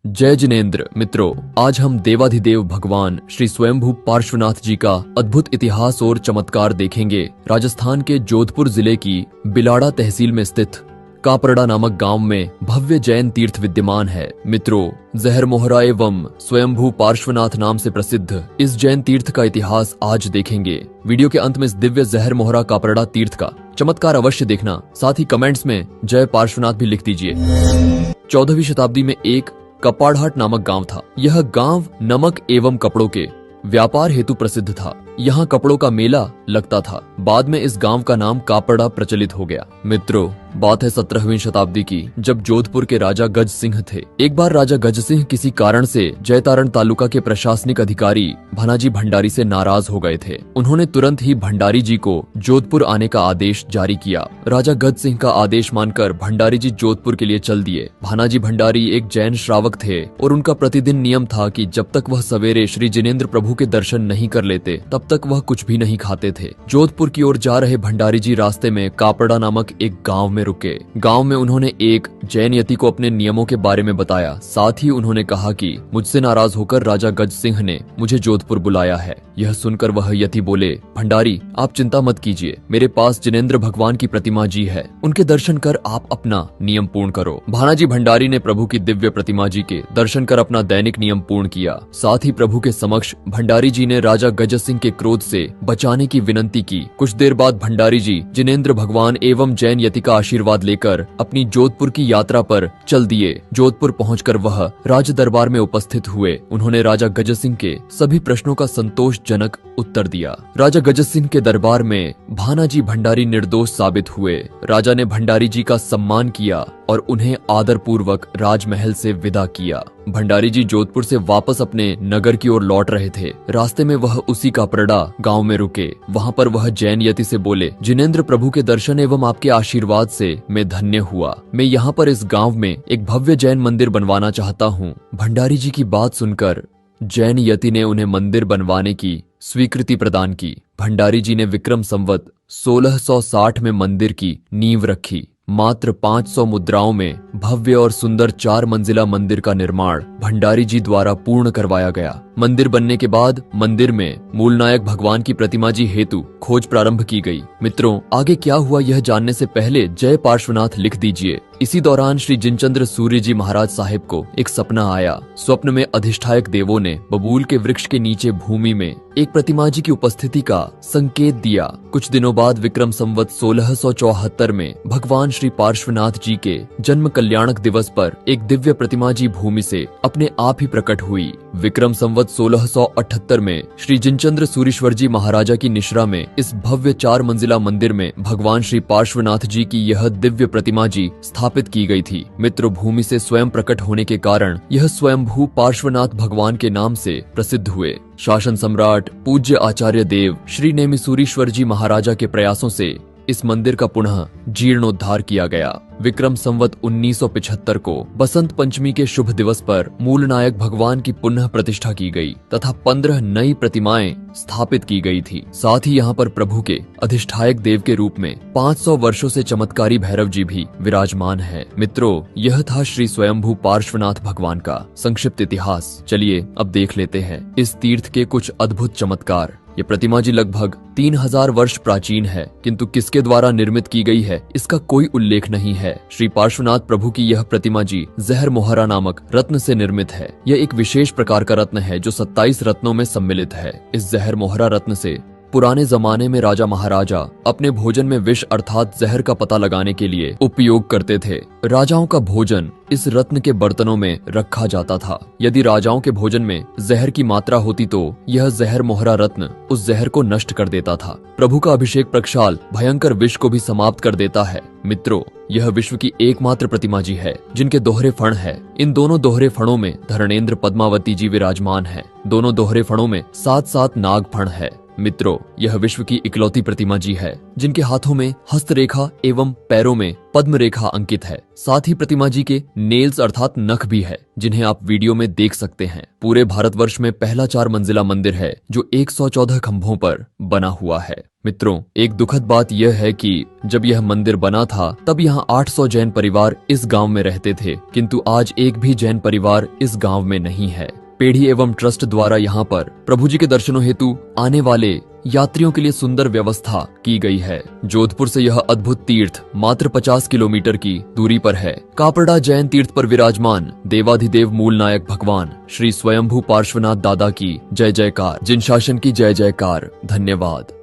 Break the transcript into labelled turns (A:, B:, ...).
A: जय जिनेंद्र मित्रों, आज हम देवाधिदेव भगवान श्री स्वयंभू पार्श्वनाथ जी का अद्भुत इतिहास और चमत्कार देखेंगे। राजस्थान के जोधपुर जिले की बिलाड़ा तहसील में स्थित कापरड़ा नामक गांव में भव्य जैन तीर्थ विद्यमान है। मित्रों, जहर मोहरा एवं स्वयंभू पार्श्वनाथ नाम से प्रसिद्ध इस जैन तीर्थ का इतिहास आज देखेंगे। वीडियो के अंत में इस दिव्य जहर मोहरा कापरड़ा तीर्थ का चमत्कार अवश्य देखना, साथ ही कमेंट्स में जय पार्श्वनाथ भी लिख दीजिए। 14वीं शताब्दी में एक कपाड़हाट नामक गांव था। यह गांव नमक एवं कपड़ों के व्यापार हेतु प्रसिद्ध था। यहाँ कपड़ों का मेला लगता था। बाद में इस गांव का नाम कापड़ा प्रचलित हो गया। मित्रों, बात है 17वीं शताब्दी की, जब जोधपुर के राजा गज सिंह थे। एक बार राजा गज सिंह किसी कारण से जयतारण तालुका के प्रशासनिक अधिकारी भानाजी भंडारी से नाराज हो गए थे। उन्होंने तुरंत ही भंडारी जी को जोधपुर आने का आदेश जारी किया। राजा गज सिंह का आदेश मानकर भंडारी जी जोधपुर के लिए चल दिए। भानाजी भंडारी एक जैन श्रावक थे और उनका प्रतिदिन नियम था कि जब तक वह सवेरे श्री जिनेंद्र प्रभु के दर्शन नहीं कर लेते तब तक वह कुछ भी नहीं खाते थे। जोधपुर की ओर जा रहे भंडारी जी रास्ते में कापड़ा नामक एक गांव में रुके। गांव में उन्होंने एक जैन यति को अपने नियमों के बारे में बताया। साथ ही उन्होंने कहा कि मुझसे नाराज होकर राजा गज सिंह ने मुझे जोधपुर बुलाया है। यह सुनकर वह यति बोले, भंडारी आप चिंता मत कीजिए, मेरे पास जिनेंद्र भगवान की प्रतिमा जी है, उनके दर्शन कर आप अपना नियम पूर्ण करो। भानाजी भंडारी ने प्रभु की दिव्य प्रतिमा जी के दर्शन कर अपना दैनिक नियम पूर्ण किया। साथ ही प्रभु के समक्ष भंडारी जी ने राजा गज सिंह के क्रोध से बचाने की विनती की। कुछ देर बाद भंडारी जी जिनेंद्र भगवान एवं जैन यति का आशीर्वाद लेकर अपनी जोधपुर की यात्रा पर चल दिए। जोधपुर पहुंचकर वह राज दरबार में उपस्थित हुए। उन्होंने राजा गज सिंह के सभी प्रश्नों का संतोषजनक उत्तर दिया। राजा गज सिंह के दरबार में भानाजी भंडारी निर्दोष साबित हुए। राजा ने भंडारी जी का सम्मान किया और उन्हें आदर पूर्वक राजमहल से विदा किया। भंडारी जी जोधपुर से वापस अपने नगर की ओर लौट रहे थे। रास्ते में वह उसी कापरड़ा गांव में रुके। वहां पर वह जैन यति से बोले, जिनेंद्र प्रभु के दर्शन एवं आपके आशीर्वाद से मैं धन्य हुआ। मैं यहाँ पर इस गांव में एक भव्य जैन मंदिर बनवाना चाहता हूँ। भंडारी जी की बात सुनकर जैन यति ने उन्हें मंदिर बनवाने की स्वीकृति प्रदान की। भंडारी जी ने विक्रम संवत 1660 में मंदिर की नींव रखी। मात्र 500 मुद्राओं में भव्य और सुंदर 4 मंजिला मंदिर का निर्माण भंडारी जी द्वारा पूर्ण करवाया गया। मंदिर बनने के बाद मंदिर में मूल नायक भगवान की प्रतिमा जी हेतु खोज प्रारंभ की गई। मित्रों, आगे क्या हुआ यह जानने से पहले जय पार्श्वनाथ लिख दीजिए। इसी दौरान श्री जिनचंद्र सूर्य जी महाराज साहिब को एक सपना आया। स्वप्न में अधिष्ठायक देवों ने बबूल के वृक्ष के नीचे भूमि में एक प्रतिमा जी की उपस्थिति का संकेत दिया। कुछ दिनों बाद विक्रम संवत 1674 में भगवान श्री पार्श्वनाथ जी के जन्म कल्याणक दिवस पर एक दिव्य प्रतिमा जी भूमि से अपने आप ही प्रकट हुई। विक्रम संवत 1678 में श्री जिनचंद्र सूरीश्वर जी महाराजा की निश्रा में इस भव्य 4 मंजिला मंदिर में भगवान श्री पार्श्वनाथ जी की यह दिव्य प्रतिमा जी स्थापित की गई थी। मित्रों, भूमि से स्वयं प्रकट होने के कारण यह स्वयंभू पार्श्वनाथ भगवान के नाम से प्रसिद्ध हुए। शासन सम्राट पूज्य आचार्य देव श्री नेमिसूरीश्वर जी महाराजा के प्रयासों से इस मंदिर का पुनः जीर्णोद्धार किया गया। विक्रम संवत 1975 को बसंत पंचमी के शुभ दिवस पर मूल नायक भगवान की पुनः प्रतिष्ठा की गई तथा 15 नई प्रतिमाएं स्थापित की गई थी। साथ ही यहाँ पर प्रभु के अधिष्ठायक देव के रूप में 500 वर्षों से चमत्कारी भैरव जी भी विराजमान है। मित्रों, यह था श्री स्वयंभू पार्श्वनाथ भगवान का संक्षिप्त इतिहास। चलिए अब देख लेते हैं इस तीर्थ के कुछ अद्भुत चमत्कार। ये प्रतिमा जी लगभग 3000 वर्ष प्राचीन है, किंतु किसके द्वारा निर्मित की गई है इसका कोई उल्लेख नहीं है। श्री पार्श्वनाथ प्रभु की यह प्रतिमा जी जहर मोहरा नामक रत्न से निर्मित है। यह एक विशेष प्रकार का रत्न है जो 27 रत्नों में सम्मिलित है। इस जहर मोहरा रत्न से पुराने जमाने में राजा महाराजा अपने भोजन में विष अर्थात जहर का पता लगाने के लिए उपयोग करते थे। राजाओं का भोजन इस रत्न के बर्तनों में रखा जाता था। यदि राजाओं के भोजन में जहर की मात्रा होती तो यह जहर मोहरा रत्न उस जहर को नष्ट कर देता था। प्रभु का अभिषेक प्रक्षाल भयंकर विष को भी समाप्त कर देता है। मित्रों, यह विश्व की एकमात्र प्रतिमा जी है जिनके दोहरे फण है। इन दोनों दोहरे फणों में धरणेंद्र पद्मावती जी विराजमान है। दोनों दोहरे फणों में 7-7 नाग फण है। मित्रों, यह विश्व की इकलौती प्रतिमा जी है जिनके हाथों में हस्तरेखा एवं पैरों में पद्म रेखा अंकित है। साथ ही प्रतिमा जी के नेल्स अर्थात नख भी है, जिन्हें आप वीडियो में देख सकते हैं। पूरे भारतवर्ष में पहला 4 मंजिला मंदिर है जो 114 खंभों पर बना हुआ है। मित्रों, एक दुखद बात यह है कि जब यह मंदिर बना था तब यहाँ 800 जैन परिवार इस गांव में रहते थे, किंतु आज एक भी जैन परिवार इस गांव में नहीं है। पेढ़ी एवं ट्रस्ट द्वारा यहाँ पर प्रभु जी के दर्शनों हेतु आने वाले यात्रियों के लिए सुंदर व्यवस्था की गई है। जोधपुर से यह अद्भुत तीर्थ मात्र 50 किलोमीटर की दूरी पर है। कापड़ा जैन तीर्थ पर विराजमान देवाधिदेव मूल नायक भगवान श्री स्वयंभू पार्श्वनाथ दादा की जय जयकार, जिन शासन की जय जयकार। धन्यवाद।